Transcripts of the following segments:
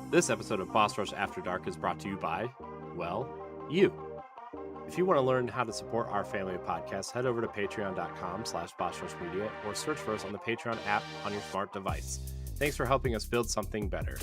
This episode of Boss Rush After Dark is brought to you by, well, you. If you want to learn how to support our family of podcasts, head over to patreon.com/bossrushmedia or search for us on the Patreon app on your smart device. Thanks for helping us build something better.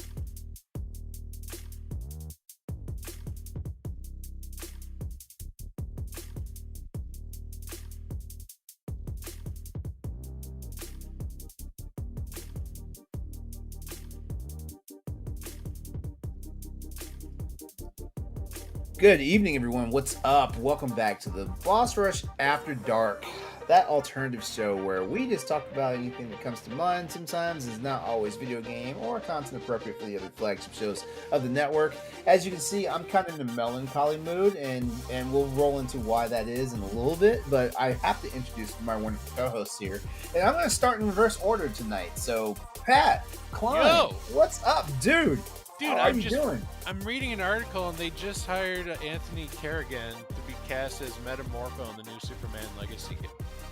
Good evening, everyone. What's up? Welcome back to the Boss Rush After Dark, that alternative show where we just talk about anything that comes to mind. Sometimes it's not always video game or content appropriate for the other flagship shows of the network. As you can see, I'm kind of in a melancholy mood, and we'll roll into why that is in a little bit. But I have to introduce my wonderful co-hosts here, and I'm going to start in reverse order tonight. So, Pat Klein, Yo! what's up, dude? Dude, How are you doing? I'm reading an article and they just hired Anthony Carrigan to be cast as Metamorpho in the new Superman Legacy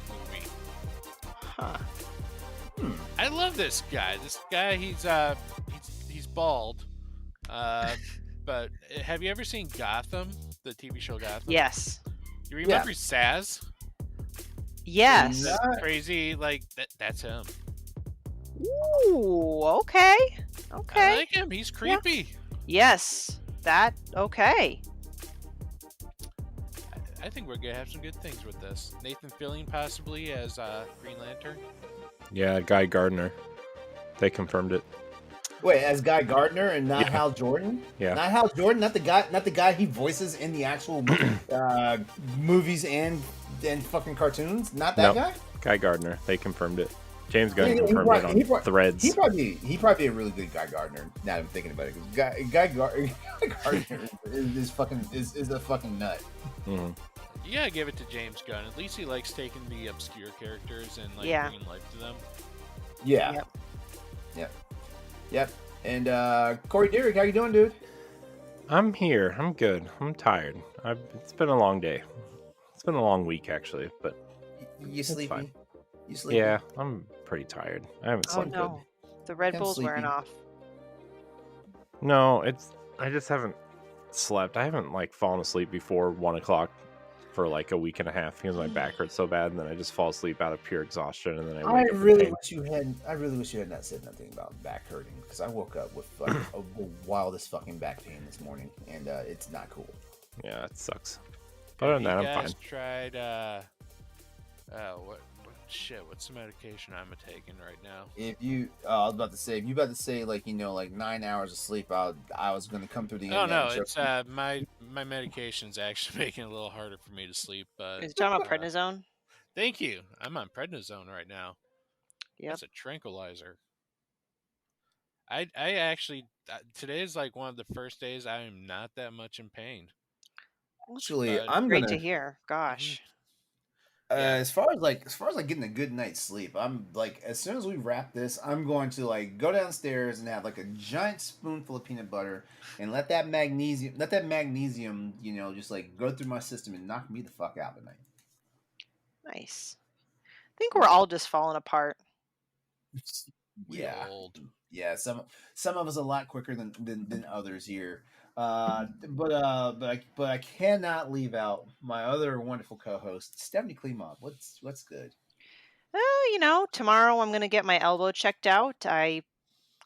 movie. Huh. I love this guy. This guy, he's bald. But have you ever seen Gotham, the TV show Gotham? Yes. You remember Saz? Yes. That crazy, like that's him. Ooh, okay. Okay. I like him. He's creepy. Yes. That okay. I think we're gonna have some good things with this. Nathan Fillion possibly as Green Lantern. Yeah, Guy Gardner. They confirmed it. Wait, as Guy Gardner and not Hal Jordan? Yeah. Not Hal Jordan, not the guy he voices in the actual movies and fucking cartoons? Not that guy? Guy Gardner. They confirmed it. James Gunn He confirmed it on Threads. He probably be a really good Guy Gardner. Now that I'm thinking about it, 'cause Guy Gardner is a fucking nut. Mm-hmm. You gotta give it to James Gunn. At least he likes taking the obscure characters and bringing life to them. Yeah. Yep. And Corey Derrick, how you doing, dude? I'm here. I'm good. I'm tired. It's been a long day. It's been a long week, actually, but You sleepy? fine. You sleepy? Yeah, I'm pretty tired. I haven't Oh slept no. The Red I'm Bull's wearing sleepy. off. good. No, I just haven't slept. I haven't fallen asleep before 1 o'clock for a week and a half because my back hurts so bad, and then I just fall asleep out of pure exhaustion, and then I wake up in pain. I really wish you had not said nothing about back hurting, because I woke up with the wildest fucking back pain this morning, and it's not cool. Yeah, it sucks. But other than that, I'm You fine. guys tried what's the medication I'm taking right now? If you, I was about to say, 9 hours of sleep, I was going to come through the Oh internet no, and show it's my medication's actually making it a little harder for me to sleep. Is it talking about prednisone? Thank you. I'm on prednisone right now. Yep. That's a tranquilizer. I actually today is one of the first days I am not that much in pain. Actually, But- I'm Great gonna. to hear. Gosh. Yeah. As far as getting a good night's sleep, I'm as soon as we wrap this, I'm going to go downstairs and have a giant spoonful of peanut butter and let that magnesium just go through my system and knock me the fuck out tonight. Nice. I think we're all just falling apart. We old. Yeah, some of us a lot quicker than others here. But I cannot leave out my other wonderful co-host, Stephanie Klimov. What's good? Oh, tomorrow I'm gonna get my elbow checked out. I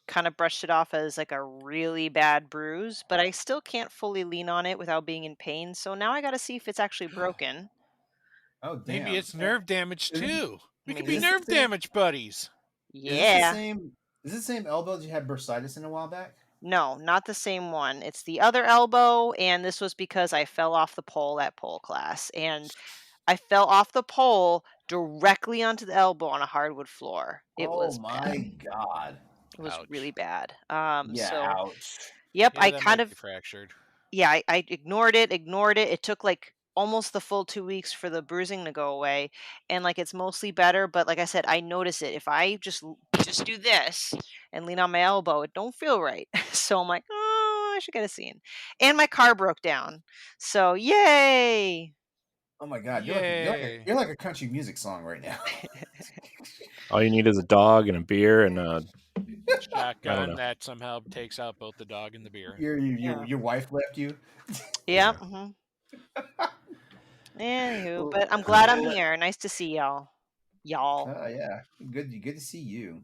kind of brushed it off as a really bad bruise, but I still can't fully lean on it without being in pain. So now I gotta see if it's actually broken. Oh, damn. Maybe it's nerve damage Is it- too. We could Maybe. be nerve damage buddies. Yeah. Is this the same elbow that you had bursitis in a while back? No, not the same one. It's the other elbow, and this was because I fell off the pole at pole class, and I fell off the pole directly onto the elbow on a hardwood floor. It was my bad. god. It was Ouch. really bad. Yeah, So ouch. yep, Yeah, I that kind might of be fractured. I ignored it. It took almost the full 2 weeks for the bruising to go away, and it's mostly better. But like I said, I notice it if I just do this and lean on my elbow, it don't feel right. So I'm like, oh, I should get a scene. And my car broke down, so yay! Oh my god, Yay. you're like a country music song right now. All you need is a dog and a beer and I don't Shotgun know. that somehow takes out both the dog and the beer. Yeah. Your wife left you. Yeah. Yeah. Anywho, Well, but I'm glad I'm here. Nice to see y'all. Y'all. oh yeah, good to see you.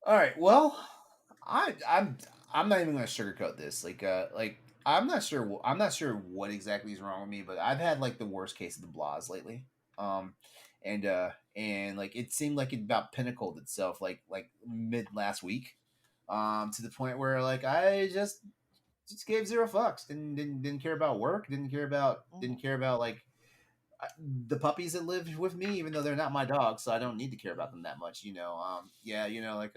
All right, well, I'm not even gonna sugarcoat this. Like I'm not sure what exactly is wrong with me, but I've had like the worst case of the blahs lately. Um, and like it seemed like it about pinnacled itself like mid last week. To the point where like I just gave zero fucks. Didn't care about work. Didn't Mhm. care about like the puppies that live with me, even though they're not my dogs, so I don't need to care about them that much. Yeah, like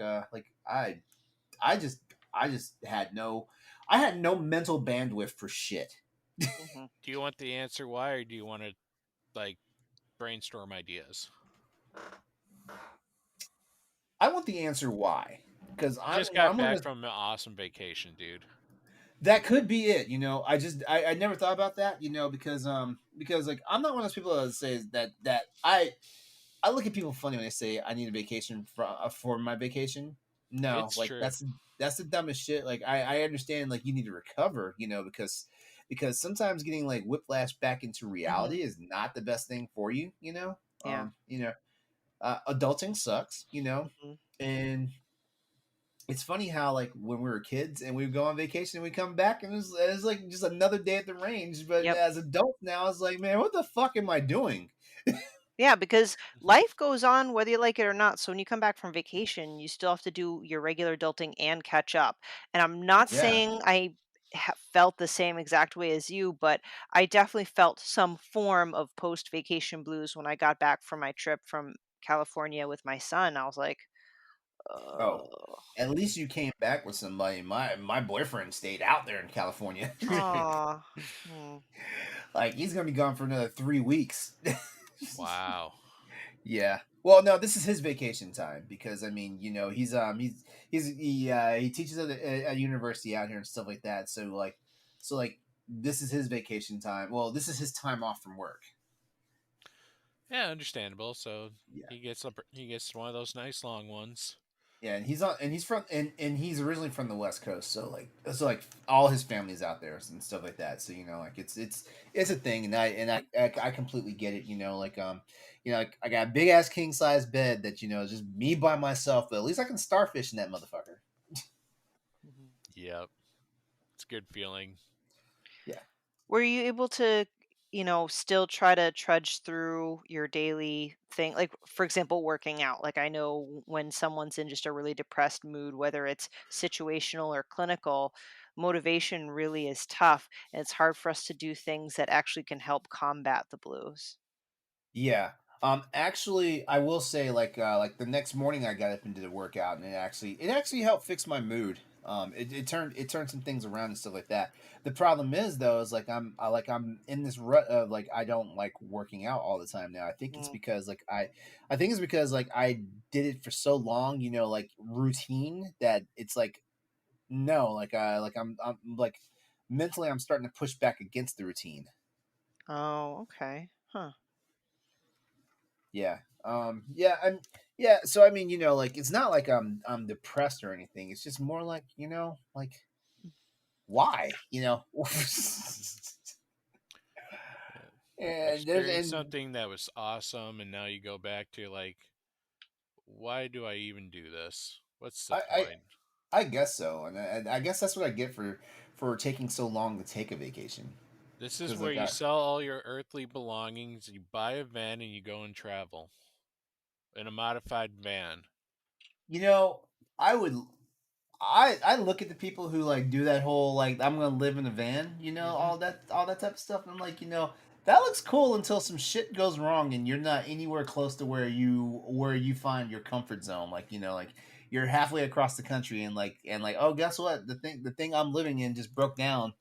I just had I had no mental bandwidth for shit. Mhm. Do you want the answer why, or do you want to like brainstorm ideas? I want the answer why, because You just got I'm back gonna. from an awesome vacation, dude. That could be it. I never thought about that. Because like I'm not one of those people that says that I look at people funny when they say I need a vacation for my vacation. No, It's like true. that's the dumbest shit. Like I understand like you need to recover, because sometimes getting like whiplash back into Mhm. reality is not the best thing for you. Yeah. Adulting sucks. Mhm. And it's funny how like when we were kids and we would go on vacation and we come back and it's like just another day at the range. But Yep. as adults now, it's like, man, what the fuck am I doing? Yeah, because life goes on whether you like it or not. So when you come back from vacation, you still have to do your regular adulting and catch up. And I'm not Yeah. saying I felt the same exact way as you, but I definitely felt some form of post vacation blues when I got back from my trip from California with my son. I was like, Oh, oh, at least you came back with somebody. My boyfriend stayed out there in California. oh, hmm, Like he's gonna be gone for another 3 weeks. Wow. Yeah. Well, no, this is his vacation time because I mean, he teaches at a university out here and stuff like that. So this is his vacation time. Well, this is his time off from work. Yeah, understandable. So Yeah. he gets one of those nice long ones. Yeah, and he's originally from the West Coast, so all his family's out there and stuff like that. So like it's a thing, and I completely get it. Like I got a big ass king size bed that is just me by myself, but at least I can starfish in that motherfucker. mhm. Yep, it's a good feeling. Yeah. Were you able to, still try to trudge through your daily thing? Like, for example, working out. Like, I know when someone's in just a really depressed mood, whether it's situational or clinical, motivation really is tough. And it's hard for us to do things that actually can help combat the blues. Yeah. Actually, I will say like the next morning I got up and did a workout and it actually helped fix my mood. It turned some things around and stuff like that. The problem is though is I'm in this rut of like I don't like working out all the time now. Mm. I think it's because like I did it for so long, like routine that it's like no, I'm like mentally I'm starting to push back against the routine. Oh, okay. Huh. Yeah. Yeah, yeah, so I mean, like it's not like I'm depressed or anything. It's just more like, like why? Yeah. You And there's experienced and something that was awesome, and now you go back to like, why do I even do this? What's the I I, point? I guess so. And I guess that's what I get for taking so long to take a vacation. This is Cuz where like you sell all your earthly belongings, you buy a van, and you go and travel in a modified van. you know, I would I look at the people who like do that whole like I'm gonna live in a van, Hmm. all that type of stuff. And I'm like, that looks cool until some shit goes wrong and you're not anywhere close to where you find your comfort zone. Like like you're halfway across the country and oh guess what the thing I'm living in just broke down.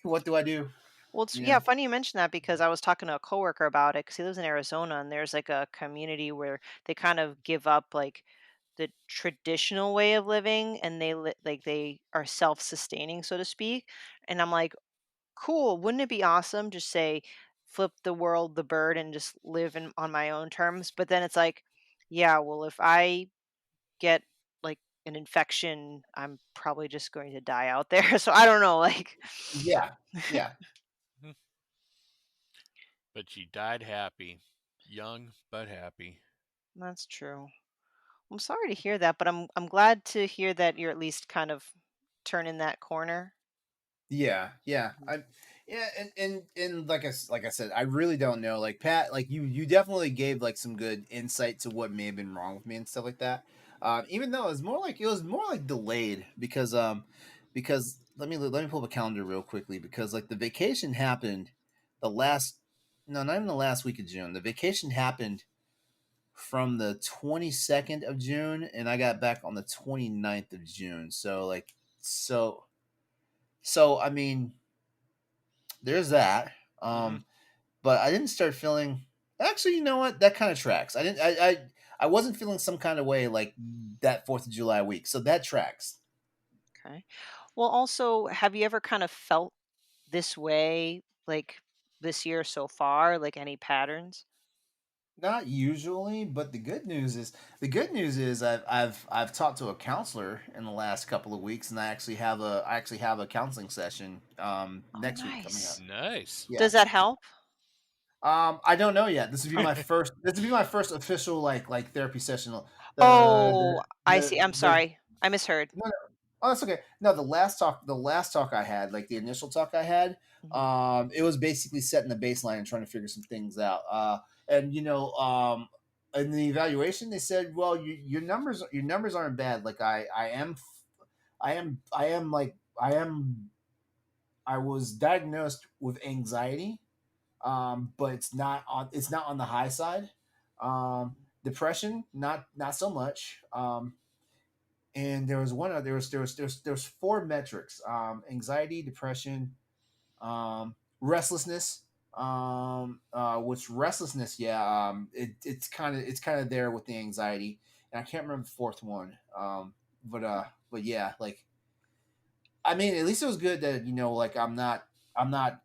What do I do? Well, it's You yeah, know? funny you mention that because I was talking to a coworker about it because he lives in Arizona and there's like a community where they kind of give up like the traditional way of living and like they are self-sustaining, so to speak. And I'm like, cool, wouldn't it be awesome? Just say flip the world, the bird, and just live on my own terms. But then it's like, yeah, well, if I get like an infection, I'm probably just going to die out there. So I don't know, like Yeah, yeah. Mhm. But she died happy, young but happy. that's true. I'm sorry to hear that, but I'm glad to hear that you're at least kind of turning that corner. Yeah, yeah. Mhm. I yeah, and like I said, I really don't know. Like Pat, like you definitely gave like some good insight to what may have been wrong with me and stuff like that. Even though it was more like delayed because let me pull up a calendar real quickly because like the vacation happened the last no not even the last week of June. The vacation happened from the 22nd of June and I got back on the 29th of June. So so I mean there's that. Hmm. But I didn't start feeling. Actually, you know what? That kind of tracks. I didn't. I wasn't feeling some kind of way like that Fourth of July week. So that tracks. Okay. Well, also, have you ever kind of felt this way, like this year so far? Like any patterns? Not usually, but the good news is I've talked to a counselor in the last couple of weeks, and I actually have a counseling session Oh, next week coming up. nice. Nice. Yeah. Does that help? I don't know yet. This would be my first. This would be my first official like therapy session. Oh, I see. I'm The sorry. I misheard. no, no. Oh, that's okay. No, the last talk I had, like the initial talk I had, Mhm. it was basically setting the baseline and trying to figure some things out. And in the evaluation, they said, well, your numbers aren't bad. Like I am like I was diagnosed with anxiety, but it's not on the high side. Depression, not so much. And there was one other there was four metrics: anxiety, depression, restlessness. Which restlessness, yeah, it's kind of there with the anxiety, and I can't remember the fourth one. But yeah, like I mean, at least it was good that like I'm not I'm not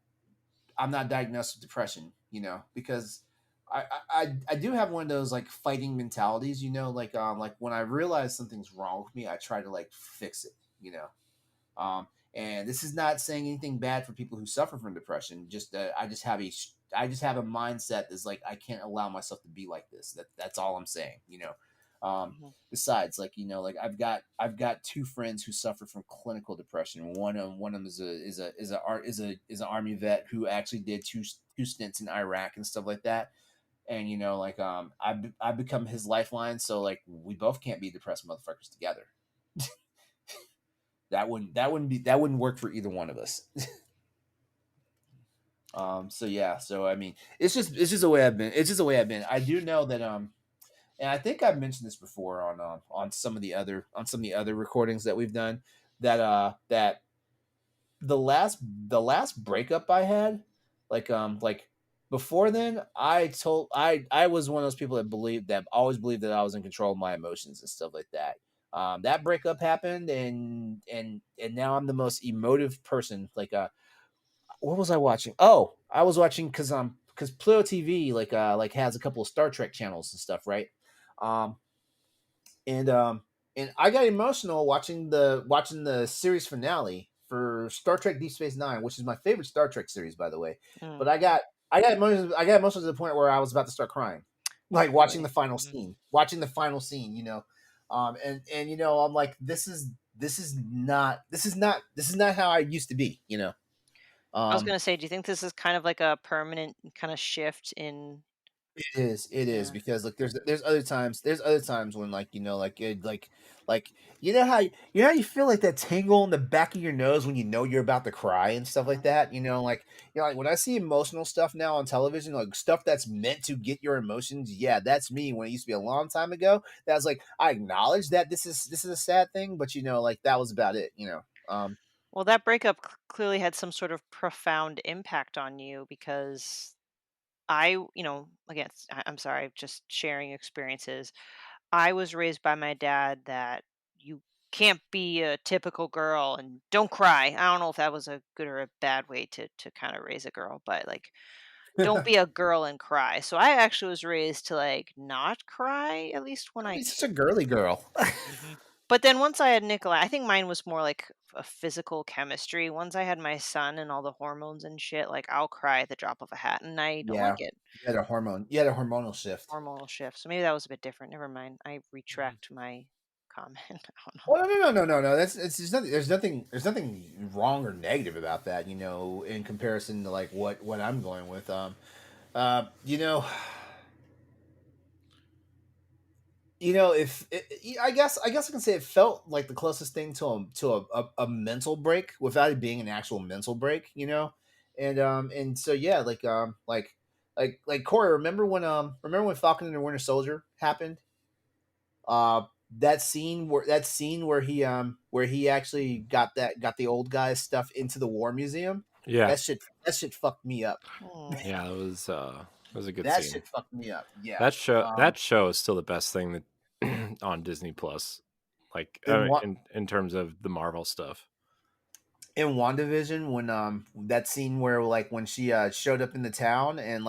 diagnosed with depression, because I do have one of those like fighting mentalities, like when I realize something's wrong with me, I try to like fix it, you know. And this is not saying anything bad for people who suffer from depression. Just I just have a mindset that's like I can't allow myself to be like this. That's all I'm saying, Mhm. Besides, like like I've got two friends who suffer from clinical depression. One of them is an army vet who actually did two stints in Iraq and stuff like that. And like I've become his lifeline. So like we both can't be depressed motherfuckers together. That wouldn't work for either one of us. So yeah, so I mean, it's just the way I've been. It's just the way I've been. I do know that and I think I've mentioned this before on some of the other recordings that we've done that the last breakup I had, like before then, I was one of those people that always believed that I was in control of my emotions and stuff like that. That breakup happened, and now I'm the most emotive person. What was I watching? Oh, I was watching because Pluto TV like has a couple of Star Trek channels and stuff, right? Um, and and I got emotional watching the series finale for Star Trek Deep Space Nine, which is my favorite Star Trek series, by the way. But Mm. I got emotional to the point where I was about to start crying, like Really? Hmm. watching the final scene, and I'm like, this is not how I used to be, I was um, gonna say, do you think this is kind of like a permanent kind of shift in? It is Yeah. because like there's other times when like like you know how you feel like that tingle in the back of your nose when you know you're about to cry and stuff like Mhm. that, like when I see emotional stuff now on television, like stuff that's meant to get your emotions, yeah, that's me when it used to be a long time ago. That's like I acknowledge that this is a sad thing, but like that was about it. Well, that breakup clearly had some sort of profound impact on you because again, I'm sorry, just sharing experiences. I was raised by my dad that you can't be a typical girl and don't cry. I don't know if that was a good or a bad way to kind of raise a girl, but like don't be a girl and cry. So I actually was raised to like not cry at least when Don't I be such a girly girl. Hmm. but then once I had Nikolai, I think mine was more like a physical chemistry. Once I had my son and all the hormones and shit, like I'll cry at the drop of a hat and I don't Yeah, like it. you had a hormonal shift. Hormonal shift. So maybe that was a bit different. Never mind. I Hmm. retract my comment. I don't know. Oh no. That's it's there's nothing there's nothing wrong or negative about that. In comparison to like what I'm going with. Uh, you know, if I guess I can say it felt like the closest thing to a mental break without it being an actual mental break. And so yeah, like Corey, remember when Falcon and the Winter Soldier happened? Uh, that scene where he actually got the old guy's stuff into the war museum. Yeah, That shit fucked me up. Hmm. yeah, it was a good That scene. shit fucked me up. Yeah. That show is still the best thing that on Disney Plus. Like In what in terms of the Marvel stuff. in WandaVision, when that scene where like when she showed up in the town, and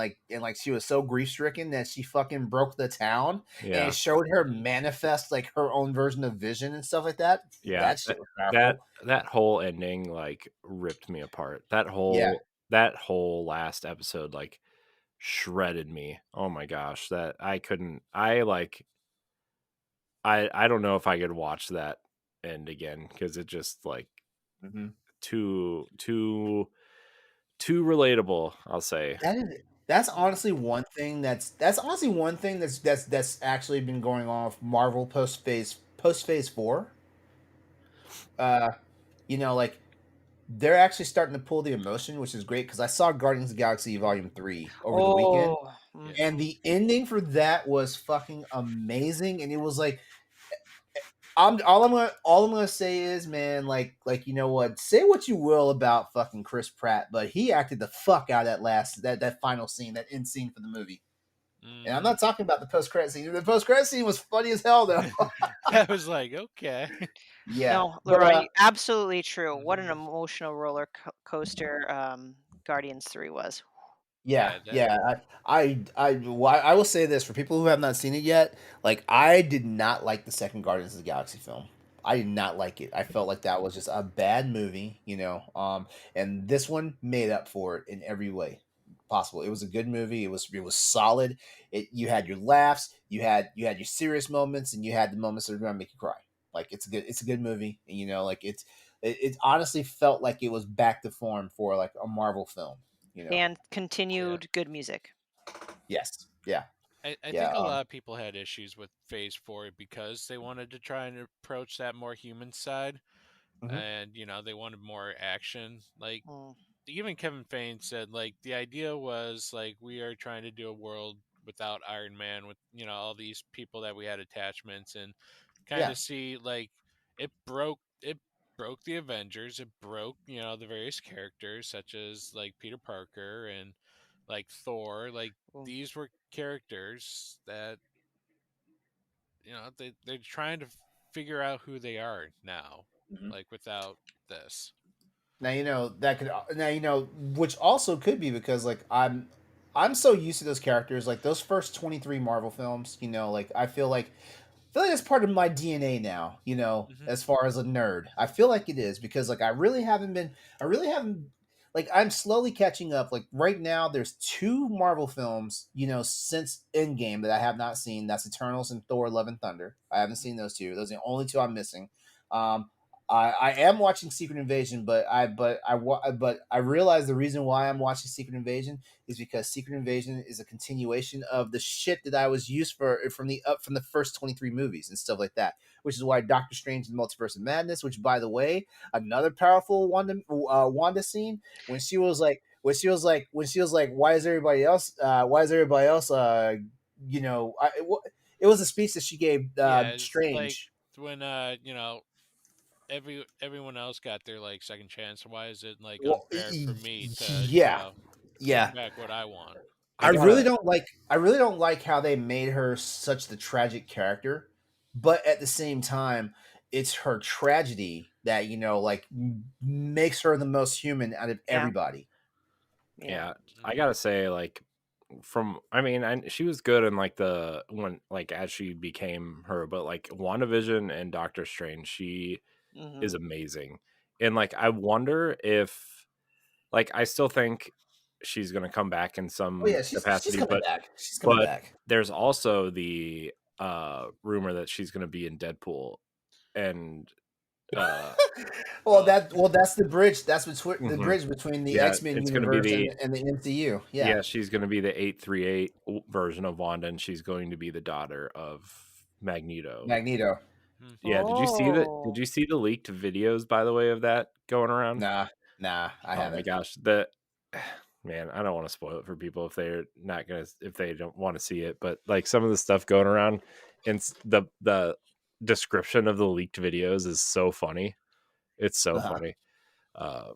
she was so grief stricken that she fucking broke the town, and it Yeah, showed her Hmm. manifest like her own version of Vision and stuff like that. yeah. That shit was That powerful. that whole ending like ripped me apart. That Yeah. whole last episode like shredded me. Oh my gosh, that I couldn't. I don't know if I could watch that end again because it just like Hmm. too relatable. I'll say. That is that's honestly one thing that's actually been going on with Marvel post phase 4. Uh, like they're actually starting to pull the emotion, which is great because I saw Guardians of the Galaxy Volume 3 over the weekend, Oh. Yeah. and Mhm. the ending for that was fucking amazing, and it was like all I'm gonna say is, man, like you know what? Say what you will about fucking Chris Pratt, but he acted the fuck out of that final scene, that end scene for the movie. And I'm Hmm. not talking about the post credit scene. The post credit scene was funny as hell, though. I was like, okay. Yeah, No, but LeRon, absolutely true. What an Hmm. emotional roller coaster Guardians 3 was. yeah, Yeah. That. yeah. I will say this for people who have not seen it yet. Like, I did not like the second Guardians of the Galaxy film. I did not like it. I felt like that was just a bad movie, and this one made up for it in every way possible. It was a good movie. It was solid. You had your laughs, you had your serious moments, and you had the moments that are going to make you cry. Like, it's a good movie, and it honestly felt like it was back to form for like a Marvel film. You know. And Yeah. continued good music. Yes. Yeah. I Yeah. think a lot of people had issues with Phase 4 because they wanted to try and approach that more human side. Mhm. And, they wanted more action. Like, Mm. even Kevin Feige said, like, the idea was, like, we are trying to do a world without Iron Man, with, all these people that we had attachments, and kind Yeah. of see, like, it broke the Avengers. It broke, the various characters, such as, like, Peter Parker and, like, Thor. Like, Mm. these were characters that they're trying to figure out who they are now, Mhm. like, without this. Now that could which also could be because like I'm so used to those characters, like those first 23 Marvel films. Like I feel like that's part of my DNA now, Hmm. as far as a nerd. I feel like it is because like I really haven't like I'm slowly catching up. Like right now there's two Marvel films, since Endgame that I have not seen. That's Eternals and Thor Love and Thunder. I haven't seen those two. Those are the only two I'm missing. Um I am watching Secret Invasion, but I realize the reason why I'm watching Secret Invasion is because Secret Invasion is a continuation of the shit that I was used for from the first 23 movies and stuff like that. Which is why Doctor Strange and the Multiverse of Madness, which by the way, another powerful Wanda scene when she was like, why is everybody else it was a speech that she gave Yeah, it's like Strange. when everyone else got their, like, second chance. Why is it, like, Well, unfair for me to, yeah, take yeah. back what I want? I I really don't like how they made her such the tragic character, but at the same time, it's her tragedy that makes her the most human out of Yeah. everybody. Yeah, I Mm. gotta say, like, she was good in like the when like as she became her, but like WandaVision and Doctor Strange, she is Hmm. amazing. And like, I wonder if like I still think she's gonna come back in Oh some yeah, she's capacity, coming but back. She's coming but back. there's also the rumor that she's gonna be in Deadpool, and uh Well, That's the bridge. That's between the mhm. bridge between the Yeah, X Men it's gonna be universe the and the MCU. Yeah, yeah, she's gonna be the 838 version of Wanda, and she's going to be the daughter of Magneto. Magneto. hmm. Yeah, did Oh. you see the leaked videos, by the way, of that going around? Nah, I Oh my haven't. gosh, the man, I don't want to spoil it for people if they don't want to see it, but like some of the stuff going around and the description of the leaked videos is so funny. It's so Uh-huh. funny. Uh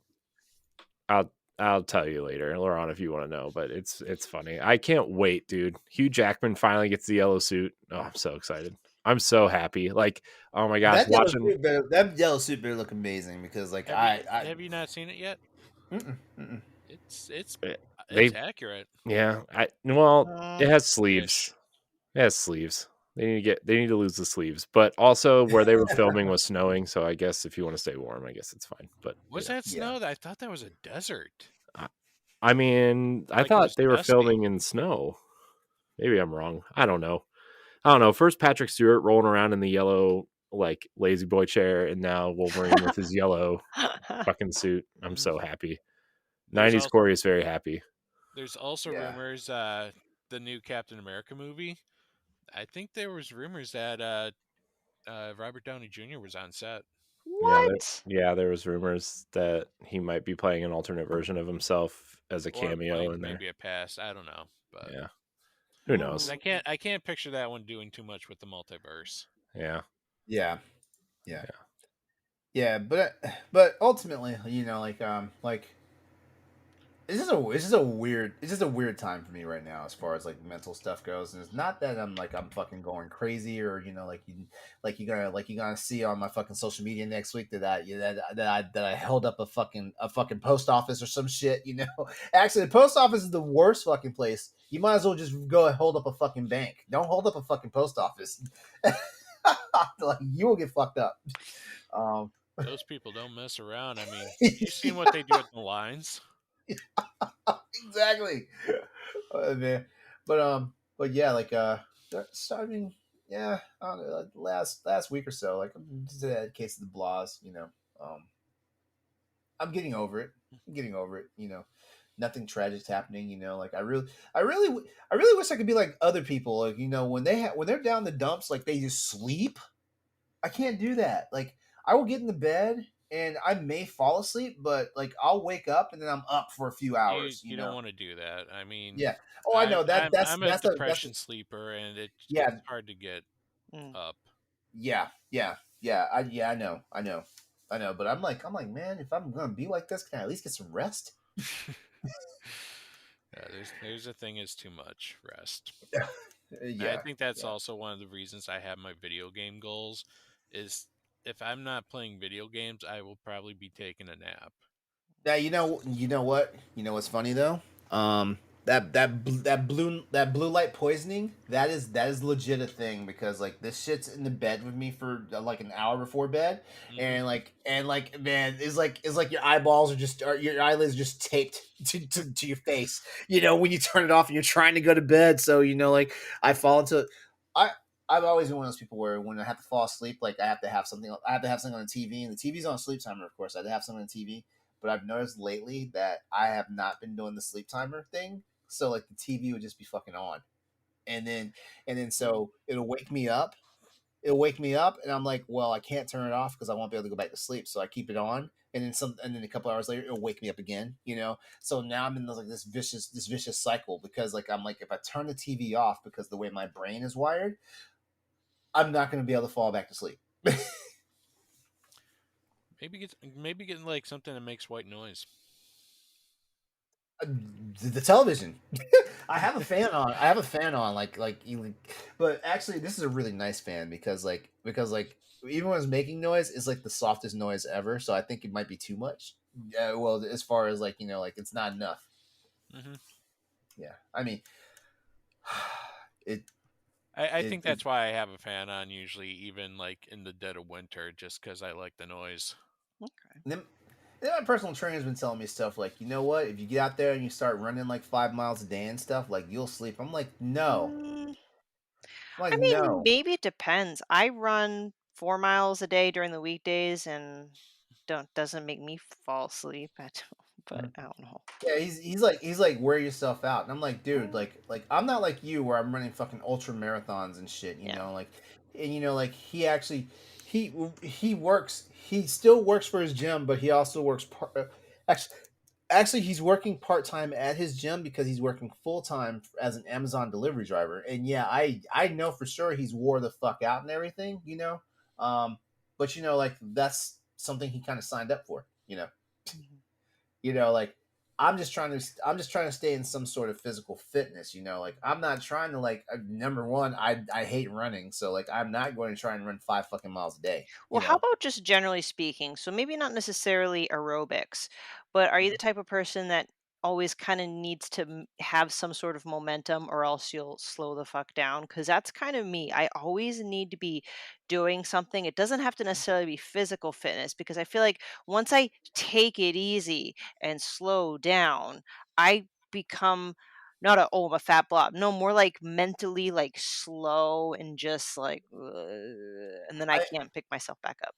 I'll I'll tell you later, LeRon, if you want to know, but it's funny. I can't wait, dude. Hugh Jackman finally gets the yellow suit. Oh, I'm so excited. I'm so happy. Like, oh my gosh, watching That yellow suit better look amazing because like I Have you not seen it yet? mm-mm, mm-mm. It's it, it's they accurate yeah, it has sleeves. ish. It has sleeves. They need to lose the sleeves. But also where they were filming was snowing, so I guess if you want to stay warm, I guess it's fine. But Was that Yeah. snow? I thought that was a desert. I, I mean, I Like it thought was they were dusty. filming in snow. Maybe I'm wrong. I don't know. I don't know. First Patrick Stewart rolling around in the yellow like lazy boy chair, and now Wolverine with his yellow fucking suit. I'm Mhm. so happy. There's 90s also Corey is very happy. there's also Yeah. rumors the new Captain America movie. I think there was rumors that Robert Downey Jr. was on set. What? There was rumors that he might be playing an alternate version of himself as a Or cameo playing in there. maybe a past. I don't know, but Yeah. Who because knows? I can't picture that one doing too much with the multiverse. Yeah. Yeah. Yeah. Yeah. Yeah, but ultimately, like it's just a weird time for me right now as far as like mental stuff goes. And it's not that I'm fucking going crazy or you're gonna see on my fucking social media next week that I held up a fucking post office or some shit. Actually, the post office is the worst fucking place. You might as well just go and hold up a fucking bank. Don't hold up a fucking post office. Like you will get fucked up. Um, Those people don't mess around. I mean, have you seen what they do at the lines? exactly. Man. But yeah, so, I mean, yeah, I don't know, like last week or so, like I'm just had a case of the blahs, um, I'm getting over it. I'm getting over it. Nothing tragic's happening. Like I really wish I could be like other people. Like when they're down the dumps, like they just sleep. I can't do that. Like I will get in the bed and I may fall asleep, but like I'll wake up and then I'm up for a few hours. You don't want to do that. I mean, Yeah. Oh, I know that. I'm a depression sleeper, and it Yeah, gets hard to get Mm. up. yeah. I know. But I'm like, man, if I'm gonna be like this, can I at least get some rest? Yeah, there's a thing is too much rest. I Yeah, think that's yeah. also one of the reasons I have my video game goals. Is if I'm not playing video games, I will probably be taking a nap. Now you know what? You know what's funny though? That blue light poisoning that is legit a thing because like this shit's in the bed with me for like an hour before bed, Hmm. and man, it's like your eyeballs are just or your eyelids are just taped to your face. When you turn it off and you're trying to go to bed, so like I fall into I. I've always been one of those people where when I have to fall asleep, like I have to have something. I have to have something on the TV, and the TV's on sleep timer, of course. I have to have something on the TV, but I've noticed lately that I have not been doing the sleep timer thing. So like the TV would just be fucking on, and then so it'll wake me up. It'll wake me up, and I'm like, well, I can't turn it off because I won't be able to go back to sleep. So I keep it on, and then a couple hours later, it'll wake me up again. So now I'm in like this vicious cycle because like I'm like if I turn the TV off because the way my brain is wired, I'm not going to be able to fall back to sleep. Maybe get like something that makes white noise. The television. I have a fan on. I have a fan on. But actually, this is a really nice fan because even when it's making noise, it's like the softest noise ever. So I think it might be too much. Well, as far as like like it's not enough. Hmm. Yeah, I mean, it I it think it. that's why I have a fan on usually, even like in the dead of winter, just because I like the noise. Okay. Then my personal trainer's been telling me stuff like, you know what? If you get out there and you start running like 5 miles a day and stuff, like you'll sleep. I'm like, no. Mm, I'm like, I mean, no. maybe it depends. I run 4 miles a day during the weekdays, and doesn't make me fall asleep. But Mhm. I don't know. Yeah, he's like wear yourself out, and I'm like, dude, like I'm not like you where I'm running fucking ultra marathons and shit, Yeah. like, and like he he still works for his gym, but he also works actually actually he's working part time at his gym because he's working full time as an Amazon delivery driver, and yeah, I know for sure he's wore the fuck out and everything, but like that's something he kind of signed up for, Mhm. like I'm just trying to stay in some sort of physical fitness, like I'm not trying to like number one, I hate running, so like I'm not going to try and run 5 fucking miles a day, Well, how about just generally speaking? So maybe not necessarily aerobics, but are you the type of person that always kind of needs to have some sort of momentum, or else you'll slow the fuck down? Because that's kind of me. I always need to be doing something. It doesn't have to necessarily be physical fitness, because I feel like once I take it easy and slow down, I become not a, oh, I'm a fat blob. No, more like mentally like slow and just like, and then I I can't pick myself back up.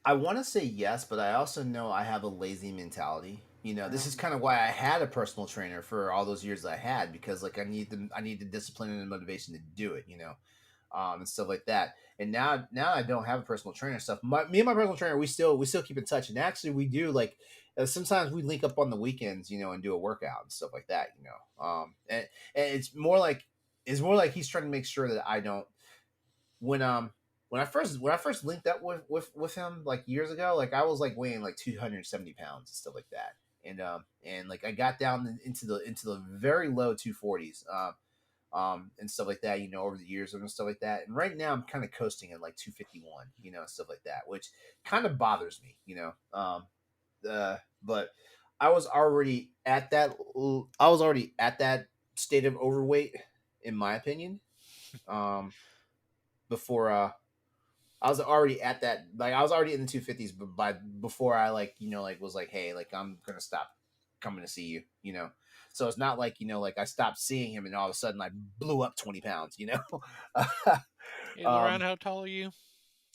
I want to say yes, but I also know I have a lazy mentality. This is Um, kind of why I had a personal trainer for all those years that I had, because like I need the discipline and the motivation to do it, and stuff like that. And now I don't have a personal trainer and stuff. Me and my personal trainer, we still keep in touch, and actually we do like sometimes we link up on the weekends, and do a workout and stuff like that, and it's more like he's trying to make sure that I don't when when I first linked up with him like years ago, like I was like weighing like 270 pounds and stuff like that, and like I got down into the very low 240s, and stuff like that, over the years and stuff like that. And right now I'm kind of coasting at like 251, stuff like that, which kind of bothers me, but I was already at that state of overweight, in my opinion, um, before I was already at that, like I was already in the 250s, but before I like like was like, hey, like I'm gonna stop coming to see you. So it's not like like I stopped seeing him and all of a sudden I blew up 20 pounds. Hey, LeRon, um, how tall are you?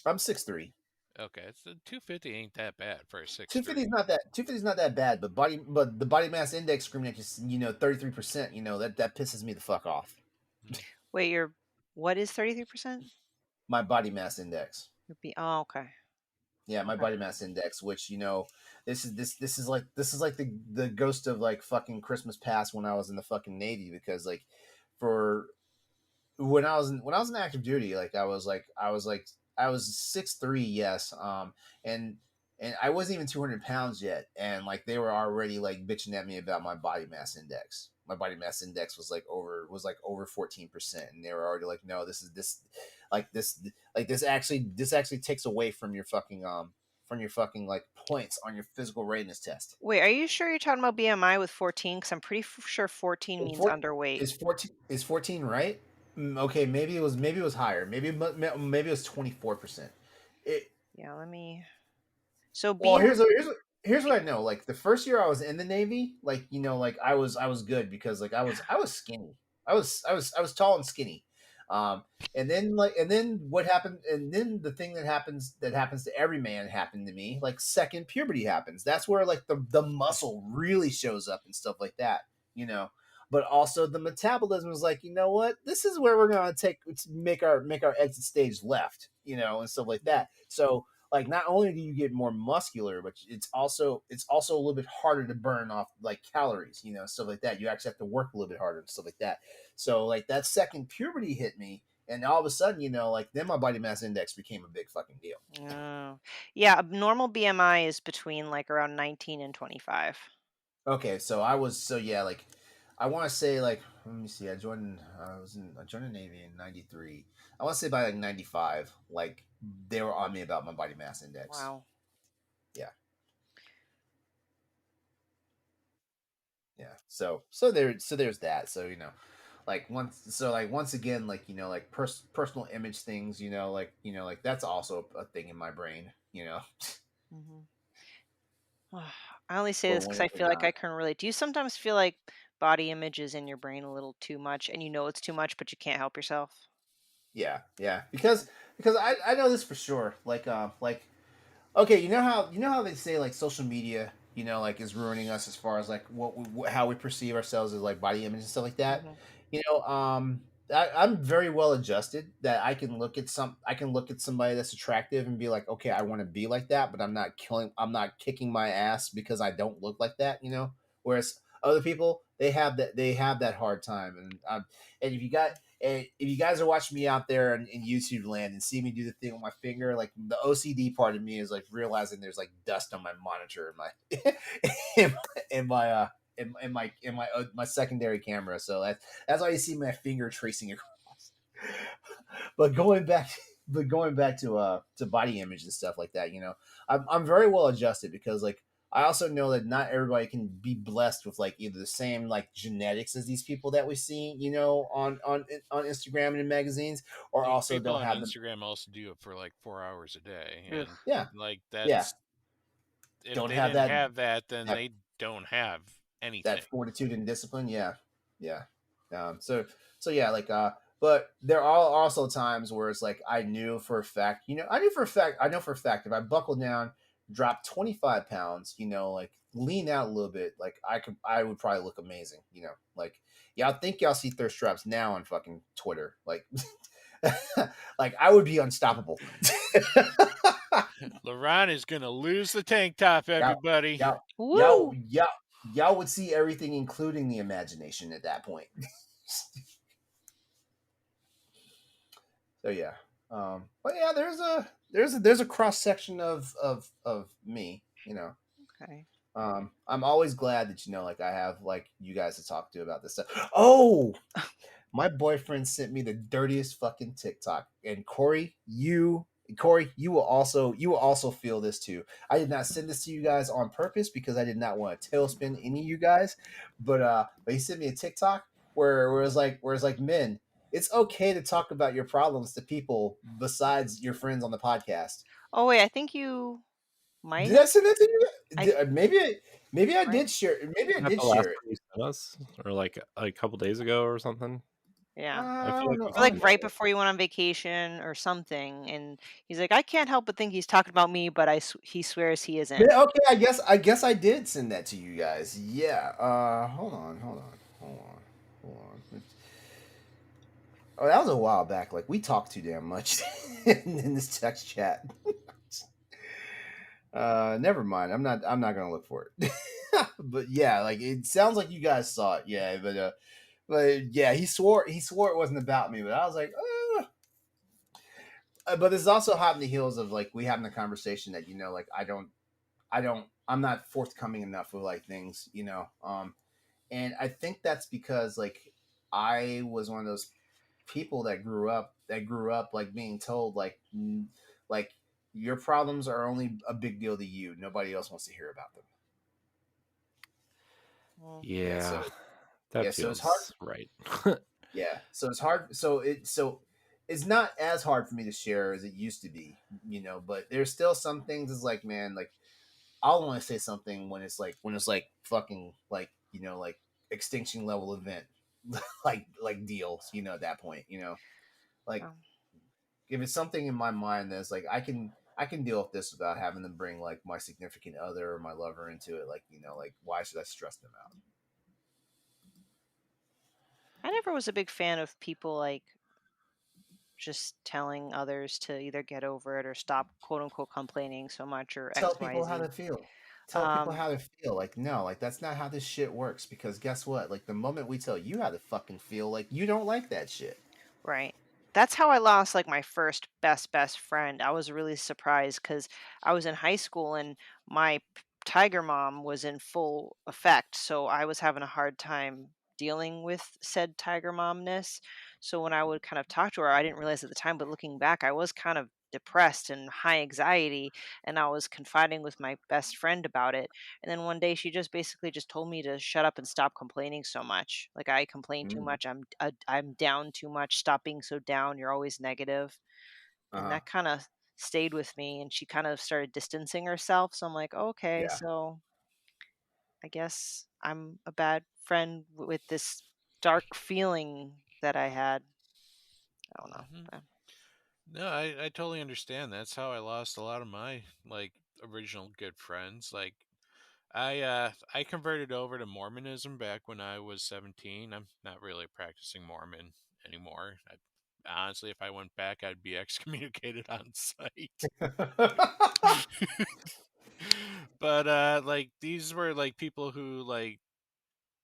I'm 6'3". Okay, it's the 250 ain't that bad for a 250 is 6'3". not that 250 is not that bad, but the body mass index screaming at just 33%. That pisses me the fuck off. Mhm. wait, what is 33%? My body mass index. Would be, oh, okay. Yeah, my Okay. body mass index, which this is like the ghost of like fucking Christmas past when I was in the fucking Navy, because like for when I was in active duty, like I was 6'3", yes, and I wasn't even 200 pounds yet, and like they were already like bitching at me about my body mass index. My body mass index was like over 14%, and they were already like, no, this actually takes away from your fucking like points on your physical readiness test. Wait, are you sure you're talking about BMI with 14? Because I'm pretty sure 14 Is means four- underweight. is 14 right? Okay, maybe it was higher. Maybe it was 24%. It Yeah, let me. So Well, BM. here's what I know. Like the first year I was in the Navy, like like I was good because like I was skinny. I was tall and skinny. Um, and then what happened? And then the thing that happens to every man happened to me. Like second puberty happens. That's where like the muscle really shows up and stuff like that. You know. But also the metabolism is like, what? This is where we're gonna make our exit stage left, and stuff like that. So like not only do you get more muscular, but it's also a little bit harder to burn off like calories, stuff like that. You actually have to work a little bit harder and stuff like that. So like that second puberty hit me, and all of a sudden, like then my body mass index became a big fucking deal. Oh, yeah. Normal BMI is between like around 19 and 25. Okay, so yeah, like I want to say like let me see, I joined the Navy in '93. I want to say by like '95, like they were on me about my body mass index. Wow. Yeah, yeah. There's that. So once again, like personal image things, like that's also a thing in my brain, Mhm. I only say for this when because I it's feel like I not. can relate. Do you sometimes feel like body image is in your brain a little too much, and you know it's too much, but you can't help yourself? Yeah, because I know this for sure. Like okay, you know how they say like social media, like is ruining us as far as like how we perceive ourselves as like body image and stuff like that. Hmm. You know, I'm very well adjusted that I can look at somebody that's attractive and be like, okay, I want to be like that, but I'm not kicking my ass because I don't look like that. Whereas other people they have that hard time, and if you guys are watching me out there in YouTube land and see me do the thing with my finger, like the OCD part of me is like realizing there's like dust on my monitor in my in my my secondary camera. So that's why you see my finger tracing across. But going back to body image and stuff like that, I'm very well adjusted because like I also know that not everybody can be blessed with like either the same like genetics as these people that we see, on Instagram and in magazines, or These also people don't on have them. Instagram also do it for like 4 hours a day, Ugh. and Yeah, like yeah, that's if don't they have didn't that have that, then that they don't have that anything. fortitude and discipline. Yeah. So yeah, but there are also times where it's like I know for a fact if I buckle down, drop 25 pounds, like lean out a little bit, like I would probably look amazing. Like y'all think y'all see thirst traps now on fucking Twitter, like like I would be unstoppable. LeRon is gonna lose the tank top, y'all, everybody. y'all, y'all, Woo! y'all, y'all would see everything, including the imagination, at that point. So yeah, but yeah, there's a cross section of me. Okay. I'm always glad that like I have like you guys to talk to about this stuff. Oh, my boyfriend sent me the dirtiest fucking TikTok, and Corey, you will also feel this too. I did not send this to you guys on purpose because I did not want to tailspin any of you guys, but he sent me a TikTok where it's like men, it's okay to talk about your problems to people besides your friends on the podcast. Oh wait, I think you might Did I have. send that to you? I Maybe I right. did share. Maybe I Isn't that did the last share it. one you sent us, or like a couple days ago or something? Yeah. I I feel don't like know. we Or I like sent don't right know. before you went on vacation or something, and he's like, I can't help but think he's talking about me, but he swears he isn't. Yeah, okay, I guess I did send that to you guys. Yeah. Hold on. Oh, that was a while back. Like we talked too damn much in this text chat. Never mind. I'm not gonna look for it. But yeah, like it sounds like you guys saw it. Yeah, but yeah, he swore it wasn't about me, but I was like, but this is also hot in the heels of like we having a conversation that like I'm not forthcoming enough with like things, and I think that's because like I was one of those people that grew up like being told like your problems are only a big deal to you. Nobody else wants to hear about them. Well, Yeah, Yeah, so that yeah, so it's hard. feels right. Yeah, so it's hard. So it's not as hard for me to share as it used to be, But there's still some things. It's like, man, like I'll want to say something when it's like fucking like like extinction level event like deals, at that point, like um, if it's something in my mind that's like I can deal with this without having to bring like my significant other or my lover into it, like like why should I stress them out? I never was a big fan of people like just telling others to either get over it or stop quote unquote complaining so much or Tell X, Y, people how to Z. feel. Tell people Um, how to feel. Like, no, like that's not how this shit works. Because guess what? Like the moment we tell you how to fucking feel, like you don't like that shit. right. That's how I lost like my first best friend. I was really surprised because I was in high school and my tiger mom was in full effect. So I was having a hard time dealing with said tiger momness. So when I would kind of talk to her, I didn't realize at the time, but looking back, I was kind of depressed and high anxiety, and I was confiding with my best friend about it. And then one day she just basically just told me to shut up and stop complaining so much. Like, I complain too Mm. much. I'm down too much. Stop being so down. You're always negative. And Uh-huh. that kind of stayed with me, and she kind of started distancing herself. So I'm like, okay, Yeah. so I guess I'm a bad friend with this dark feeling that I had. I don't know. Hmm. No, I totally understand. That's how I lost a lot of my like original good friends. Like I converted over to Mormonism back when I was 17. I'm not really practicing Mormon anymore. Honestly, if I went back, I'd be excommunicated on site. But like these were like people who like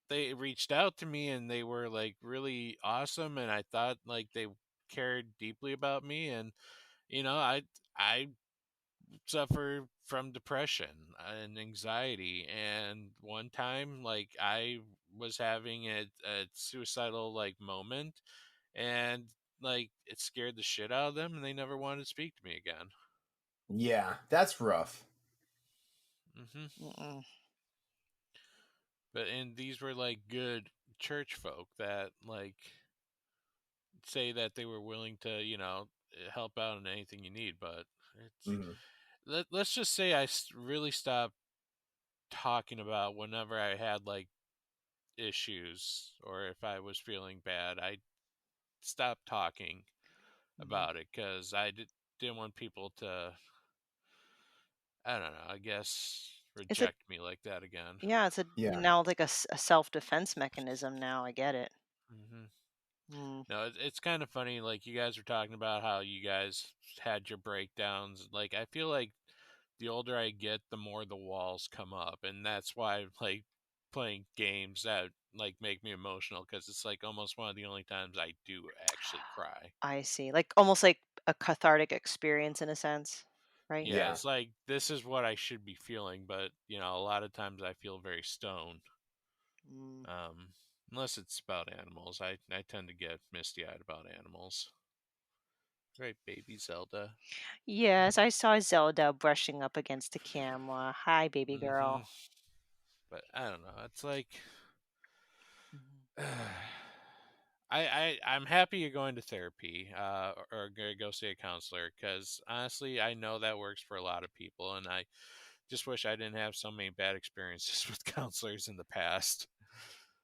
they reached out to me and they were like really awesome, and I thought like they cared deeply about me. And I suffer from depression and anxiety, and one time like I was having a suicidal like moment, and like it scared the shit out of them, and they never wanted to speak to me again. Yeah, that's rough. Hmm. Mm-mm. And these were like good church folk that like say that they were willing to help out in anything you need. But it's Mhm. let's just say I really stopped talking about whenever I had like issues, or if I was feeling bad, I stopped talking Mhm. about it because didn't want people to, I don't know, I guess, Is it? reject me like that again. Yeah, it's a Yeah. now like a self defense mechanism. Now I get it. Hmm. Mm. No, it's kind of funny. Like you guys were talking about how you guys had your breakdowns. Like I feel like the older I get, the more the walls come up, and that's why like playing games that like make me emotional, because it's like almost one of the only times I do actually cry. I see. Like almost like a cathartic experience in a sense, right? Yeah, Yeah. it's like this is what I should be feeling, but a lot of times I feel very stoned. Mm. Um, Unless it's about animals, I tend to get misty eyed about animals. Right, baby Zelda. Yes, I saw Zelda brushing up against the camera. Hi, baby Hmm. girl. But I don't know. It's like Mhm. I'm happy you're going to therapy, or gonna go see a counselor, because honestly, I know that works for a lot of people, and I just wish I didn't have so many bad experiences with counselors in the past.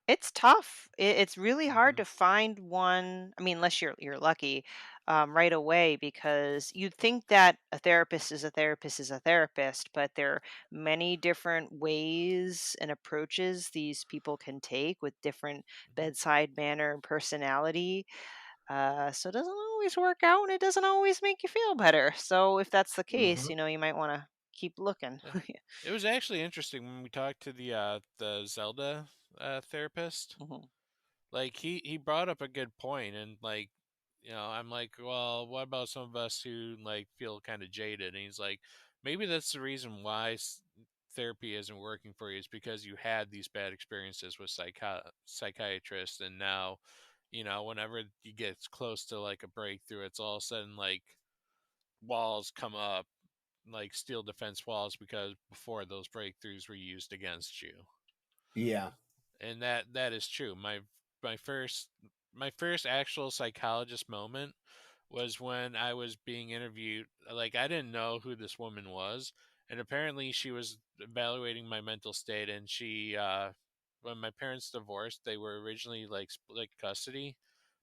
It's tough. It's really hard Hmm. to find one. I mean, unless you're lucky, right away, because you'd think that a therapist is a therapist is a therapist, but there are many different ways and approaches these people can take with different Hmm. bedside manner and personality. So it doesn't always work out, and it doesn't always make you feel better. So if that's the case, Mhm. you might want to keep looking. Yeah. It was actually interesting when we talked to the Zelda therapist. Mhm. Like he brought up a good point, and like I'm like, well, what about some of us who like feel kind of jaded? And he's like, maybe that's the reason why therapy isn't working for you, is because you had these bad experiences with psychiatrists, and now whenever you get close to like a breakthrough, it's all of a sudden like walls come up, like steel defense walls, because before those breakthroughs were used against you. Yeah. And that is true. My first my first actual psychologist moment was when I was being interviewed. Like I didn't know who this woman was, and apparently she was evaluating my mental state. And she, when my parents divorced, they were originally like split custody,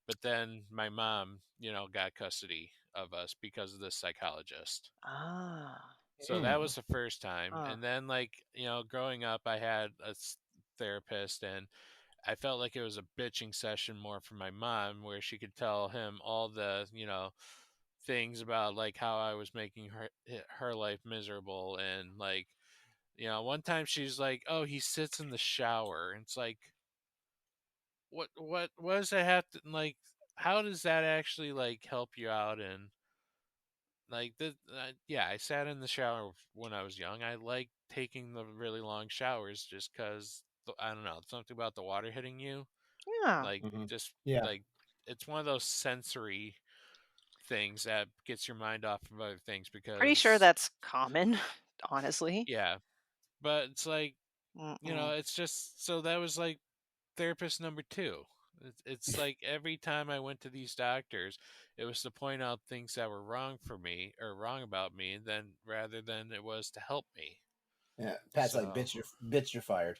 but then my mom, got custody of us because of this psychologist. Ah. So that Mm. was the first time. Huh. And then like growing up, I had therapist, and I felt like it was a bitching session more from my mom, where she could tell him all the, things about like how I was making her life miserable. And like, one time she's like, "Oh, he sits in the shower." And it's like, what does that have to like? How does that actually like help you out? And like yeah, I sat in the shower when I was young. I like taking the really long showers just because I don't know, something about the water hitting you. Yeah. Like Mhm. just Yeah. like it's one of those sensory things that gets your mind off of other things Pretty sure because that's common, honestly. yeah, but it's like, Mm-mm. it's just so that was like therapist number two. It's like every time I went to these doctors, it was to point out things that were wrong for me or wrong about me, then rather than it was to help me. Yeah, Pat's like, So bitch, you're fired.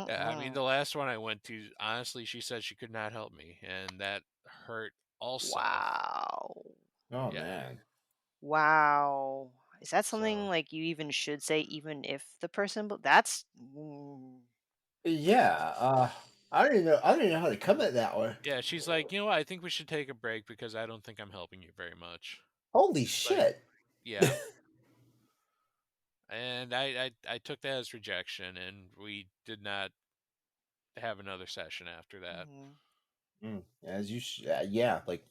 yeah, I mean Mm-mm. the last one I went to, honestly, she said she could not help me, and that hurt also. Wow. Oh Yeah. man. Wow. Is that something So like you even should say, even if the person? That's. Yeah. I don't even know. I don't even know how to come at that one. yeah, she's like, you know what? I think we should take a break because I don't think I'm helping you very much. Holy It's like, shit. yeah. And I took that as rejection, and we did not have another session after that. Mhm. As you, yeah, like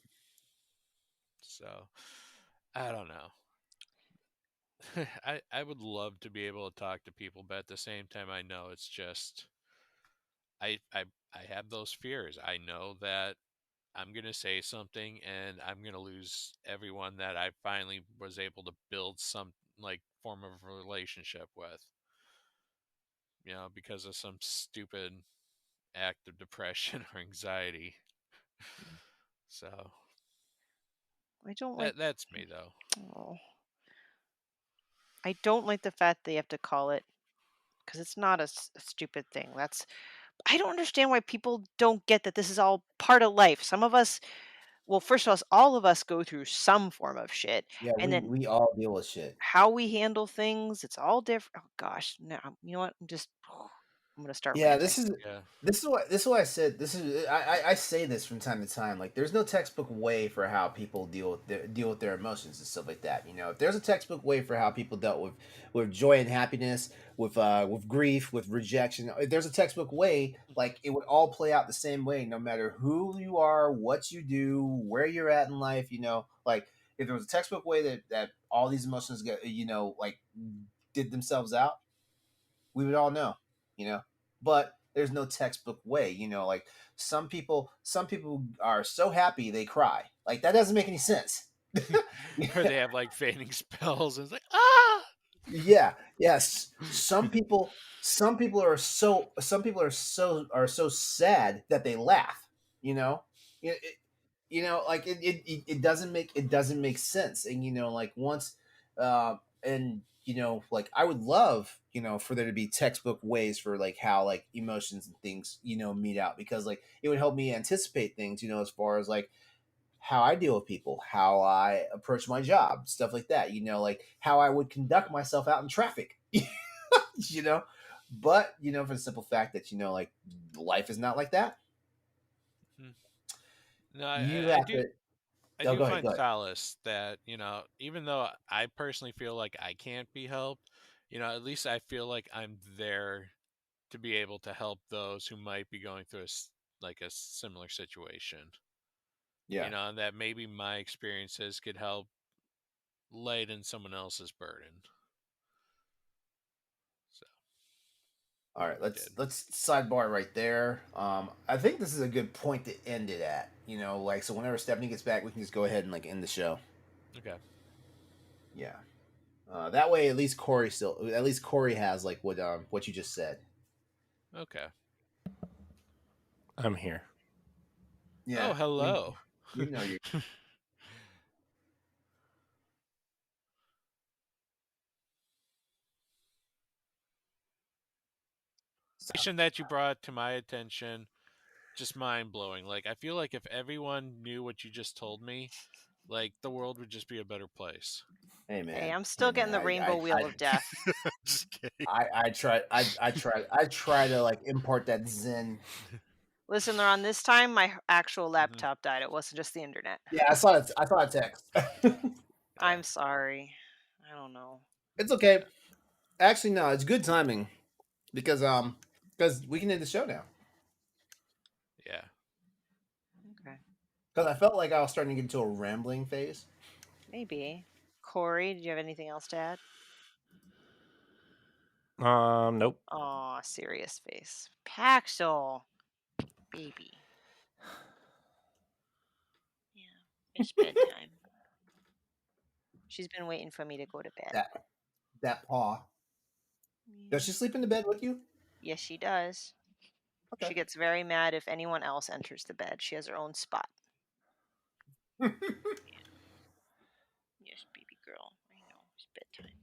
So I don't know. I would love to be able to talk to people, but at the same time, I know it's just I I I have those fears. I know that I'm gonna say something, and I'm gonna lose everyone that I finally was able to build some like form of relationship with. Because of some stupid act of depression or anxiety. So I don't like. that's me though. Oh, I don't like the fact they have to call it because it's not a stupid thing. That's. I don't understand why people don't get that this is all part of life. Some of us, well, first of all of us go through some form of shit, yeah, and then we all deal with shit. how we handle things, it's all different. Oh gosh, no, you know what? I'm gonna start Yeah, ranting. Yeah. this is what I said. This is I say this from time to time. Like, there's no textbook way for how people deal with their emotions and stuff like that. If there's a textbook way for how people dealt with joy and happiness, with grief, with rejection, if there's a textbook way, like, it would all play out the same way, no matter who you are, what you do, where you're at in life. Like, if there was a textbook way that all these emotions get, like, did themselves out, we would all know, you know. But there's no textbook way, like, some people are so happy they cry. Like, that doesn't make any sense. Or they have like fainting spells, and it's like, ah. Yeah, yes. Some people are so sad that they laugh. You know, like, it doesn't make sense. And like, once, and like, I would love, for there to be textbook ways for, like, how, like, emotions and things, meet out, because, like, it would help me anticipate things, as far as, like, how I deal with people, how I approach my job, stuff like that. Like, how I would conduct myself out in traffic. you know, but for the simple fact that, like, life is not like that. Hmm. No, You I have do to. I Oh, do go ahead. find Go ahead. solace that, even though I personally feel like I can't be helped, at least I feel like I'm there to be able to help those who might be going through like a similar situation. Yeah. And that maybe my experiences could help lighten someone else's burden. So All right. it Let's did. let's sidebar right there. I think this is a good point to end it at. Like, so whenever Stephanie gets back, we can just go ahead and, like, end the show. Okay. Yeah. That way, at least Corey has, like, what you just said. Okay. I'm here. Oh, Yeah. hello. We know you. Information that you brought to my attention, just mind blowing. Like, I feel like if everyone knew what you just told me, like, the world would just be a better place. Hey Hey, man. I'm Hey still man. getting the rainbow wheel of death. Just kidding. I try to, like, impart that zen. Listen, they're on this time. My actual Mhm. laptop died. It wasn't just the internet. Yeah, I saw a text. Yeah. I'm sorry. I don't know. It's okay. Actually, no, it's good timing, because we can end the show now. Yeah. Okay, Because I felt like I was starting to get into a rambling phase. maybe. Corey, did you have anything else to add? Nope. Aw, serious face. Paxel, baby. Yeah. It's bedtime. She's been waiting for me to go to bed. That paw. Does she sleep in the bed with you? Yes, she does. Okay. She gets very mad if anyone else enters the bed. She has her own spot. Yes, baby girl. I know. It's bedtime.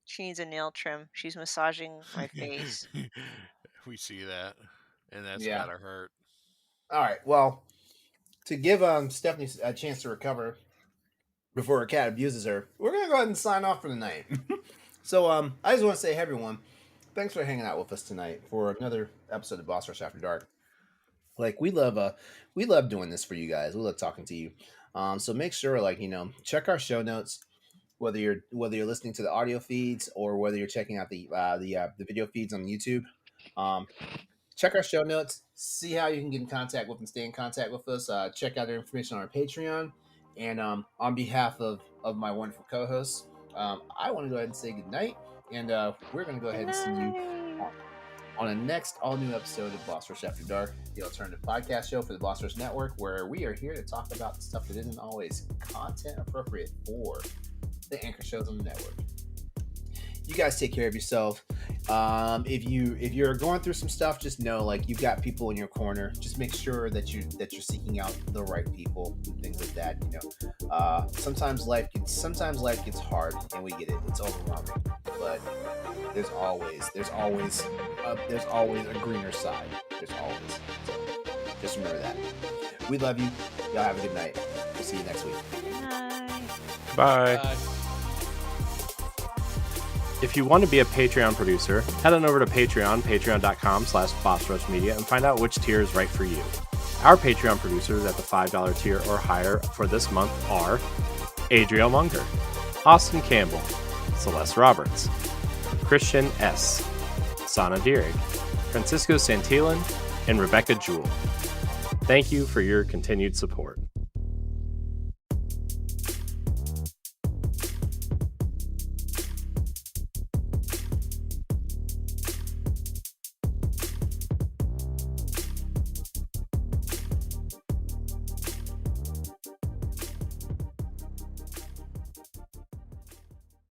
She needs a nail trim. She's massaging my face. We see that, and that's Yeah. gotta hurt. All right. Well, to give Stephanie a chance to recover before her cat abuses her, we're gonna go ahead and sign off for the night. So I just want to say, hey, everyone, thanks for hanging out with us tonight for another episode of Boss Rush After Dark. Like we love doing this for you guys. We love talking to you. So make sure, like, check our show notes, whether you're listening to the audio feeds or whether you're checking out the video feeds on YouTube. Check our show notes, see how you can get in contact with and stay in contact with us. Check out our information on our Patreon. And on behalf of my wonderful co-hosts, I want to go ahead and say good night. And we're going to go ahead and see you on the next all-new episode of Boss Rush After Dark, the alternative podcast show for the Boss Rush Network, where we are here to talk about the stuff that isn't always content appropriate for the anchor shows on the network. You guys take care of yourself. If you're going through some stuff, just know, like, you've got people in your corner. Just make sure that you're seeking out the right people and things like that. Sometimes life gets hard, and we get it. It's overwhelming, but there's always a greener side. There's always. So just remember that. We love you. Y'all have a good night. We'll see you next week. Good night. Bye. If you want to be a Patreon producer, head on over to patreon.com/bossrushmedia and find out which tier is right for you. Our Patreon producers at the $5 tier or higher for this month are Adriel Munger, Austin Campbell, Celeste Roberts, Christian S., Sana Dierig, Francisco Santillan, and Rebecca Jewell. Thank you for your continued support.